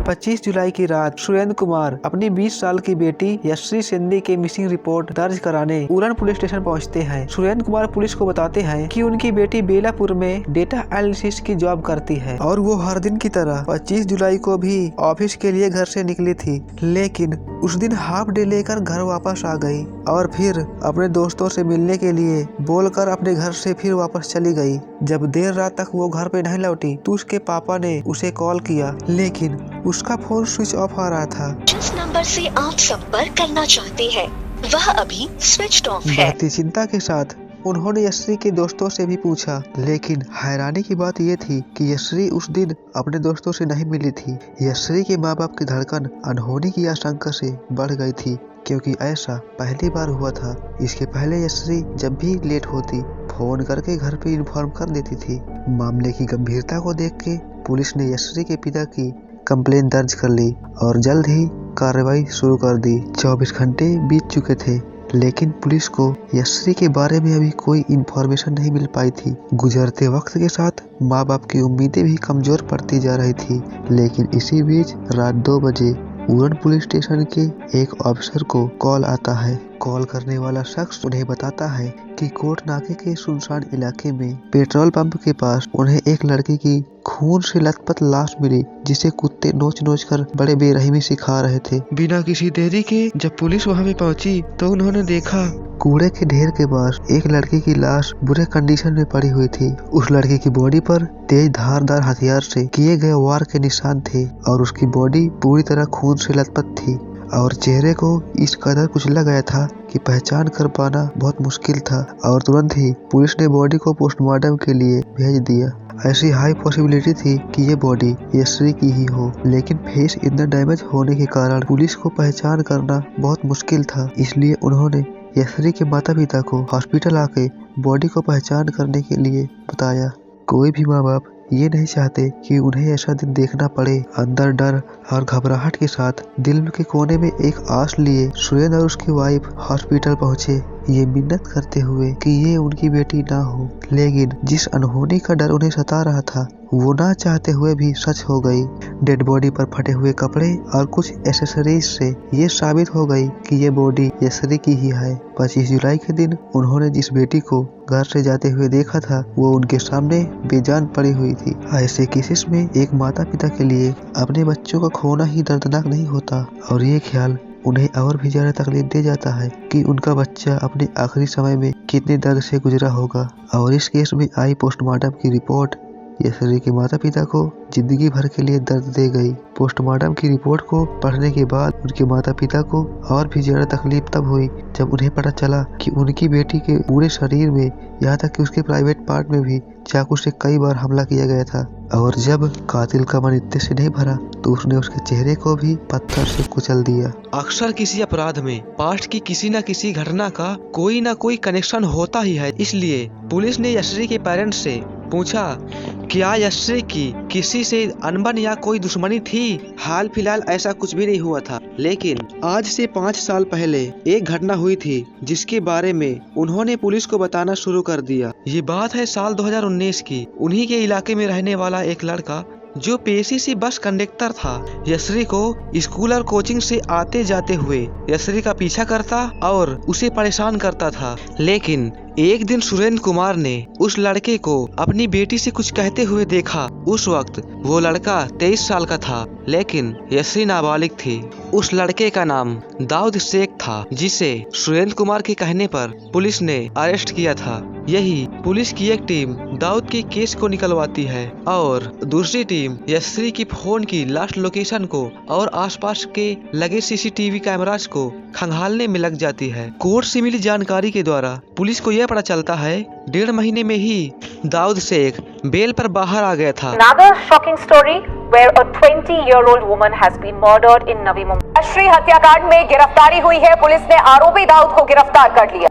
25 जुलाई की रात सुरेंद्र कुमार अपनी 20 साल की बेटी यश्री सिंधी के मिसिंग रिपोर्ट दर्ज कराने उरण पुलिस स्टेशन पहुंचते हैं। सुरेंद्र कुमार पुलिस को बताते हैं कि उनकी बेटी बेलापुर में डेटा एनालिसिस की जॉब करती है और वो हर दिन की तरह 25 जुलाई को भी ऑफिस के लिए घर से निकली थी, लेकिन उस दिन हाफ डे लेकर घर वापस आ गई और फिर अपने दोस्तों से मिलने के लिए बोलकर अपने घर से फिर वापस चली गई। जब देर रात तक वो घर पे नहीं लौटी तो उसके पापा ने उसे कॉल किया, लेकिन उसका फोन स्विच ऑफ आ रहा था। जिस नंबर से आप संपर्क करना चाहते हैं वह अभी स्विच ऑफ है। बढ़ती चिंता के साथ उन्होंने यश्री के दोस्तों से भी पूछा, लेकिन हैरानी की बात ये थी कि यश्री उस दिन अपने दोस्तों से नहीं मिली थी। यश्री के माँ बाप की धड़कन अनहोनी की आशंका से बढ़ गई थी, क्योंकि ऐसा पहली बार हुआ था। इसके पहले यश्री जब भी लेट होती फोन करके घर पे इन्फॉर्म कर देती थी। मामले की गंभीरता को देख के पुलिस ने यश्री के पिता की कंप्लेन दर्ज कर ली और जल्द ही कार्रवाई शुरू कर दी। 24 घंटे बीत चुके थे, लेकिन पुलिस को यश्री के बारे में अभी कोई इन्फॉर्मेशन नहीं मिल पाई थी। गुजरते वक्त के साथ माँ बाप की उम्मीदें भी कमजोर पड़ती जा रही थी, लेकिन इसी बीच रात 2 बजे उरण पुलिस स्टेशन के एक ऑफिसर को कॉल आता है। कॉल करने वाला शख्स उन्हें बताता है कि कोट नाके के सुनसान इलाके में पेट्रोल पंप के पास उन्हें एक लड़की की खून से लथपथ लाश मिली, जिसे कुत्ते नोच नोच कर बड़े बेरहमी से खा रहे थे। बिना किसी देरी के जब पुलिस वहां पे पहुंची तो उन्होंने देखा कूड़े के ढेर के पास एक लड़की की लाश बुरे कंडीशन में पड़ी हुई थी। उस लड़की की बॉडी पर तेज धारदार हथियार से किए गए वार के निशान थे और उसकी बॉडी पूरी तरह खून से लथपथ थी और चेहरे को इस कदर कुचला गया था कि पहचान कर पाना बहुत मुश्किल था। और तुरंत ही पुलिस ने बॉडी को पोस्टमार्टम के लिए भेज दिया। ऐसी हाई पॉसिबिलिटी थी कि ये बॉडी यश्री की ही हो, लेकिन फेस इतना डैमेज होने के कारण पुलिस को पहचान करना बहुत मुश्किल था। इसलिए उन्होंने यश्री के माता पिता को हॉस्पिटल आके बॉडी को पहचान करने के लिए बताया। कोई भी माँ बाप ये नहीं चाहते कि उन्हें ऐसा दिन देखना पड़े। अंदर डर और घबराहट के साथ दिल के कोने में एक आस लिए सुरेंद्र और उसकी वाइफ हॉस्पिटल पहुंचे, ये मिन्नत करते हुए कि ये उनकी बेटी ना हो। लेकिन जिस अनहोनी का डर उन्हें सता रहा था वो ना चाहते हुए भी सच हो गई। डेड बॉडी पर फटे हुए कपड़े और कुछ एसेसरीज से ये साबित हो गई कि ये बॉडी यश्री की ही है। 25 जुलाई के दिन उन्होंने जिस बेटी को घर से जाते हुए देखा था वो उनके सामने बेजान पड़ी हुई थी। ऐसे केसेस में एक माता पिता के लिए अपने बच्चों का खोना ही दर्दनाक नहीं होता, और ये ख्याल उन्हें और भी ज्यादा तकलीफ दे जाता है कि उनका बच्चा अपने आखिरी समय में कितने दर्द से गुजरा होगा। और इस केस में आई पोस्टमार्टम की रिपोर्ट यश्री के माता पिता को जिंदगी भर के लिए दर्द दे गई। पोस्टमार्टम की रिपोर्ट को पढ़ने के बाद उनके माता पिता को और भी ज्यादा तकलीफ तब हुई जब उन्हें पता चला कि उनकी बेटी के पूरे शरीर में, यहाँ तक कि उसके प्राइवेट पार्ट में भी चाकू से कई बार हमला किया गया था। और जब कातिल का मन इतने से नहीं भरा तो उसने उसके चेहरे को भी पत्थर से कुचल दिया। अक्सर किसी अपराध में पास्ट की किसी न किसी घटना का कोई न कोई कनेक्शन होता ही है। इसलिए पुलिस ने यश्री के पेरेंट्स से पूछा, क्या यश्री की किसी से अनबन या कोई दुश्मनी थी? हाल फिलहाल ऐसा कुछ भी नहीं हुआ था, लेकिन आज से 5 साल पहले एक घटना हुई थी जिसके बारे में उन्होंने पुलिस को बताना शुरू कर दिया। ये बात है साल 2019 की। उन्हीं के इलाके में रहने वाला एक लड़का जो पेशे से बस कंडक्टर था, यश्री को स्कूल और कोचिंग से आते जाते हुए यश्री का पीछा करता और उसे परेशान करता था। लेकिन एक दिन सुरेंद्र कुमार ने उस लड़के को अपनी बेटी से कुछ कहते हुए देखा। उस वक्त वो लड़का 23 साल का था, लेकिन यश्री नाबालिग थी। उस लड़के का नाम दाऊद शेख था, जिसे सुरेंद्र कुमार के कहने पर पुलिस ने अरेस्ट किया था। यही पुलिस की एक टीम दाऊद के केस को निकलवाती है और दूसरी टीम यश्री की फोन की लास्ट लोकेशन को और आसपास के लगे सीसीटीवी कैमरास को खंगालने में लग जाती है। कोर्ट से मिली जानकारी के द्वारा पुलिस को यह पता चलता है 1.5 महीने में ही दाऊद शेख बेल पर बाहर आ गया था। Another shocking story where a 20-year-old woman has been murdered in Navi Mumbai। यश्री हत्याकांड में गिरफ्तारी हुई है। पुलिस ने आरोपी दाऊद को गिरफ्तार कर लिया।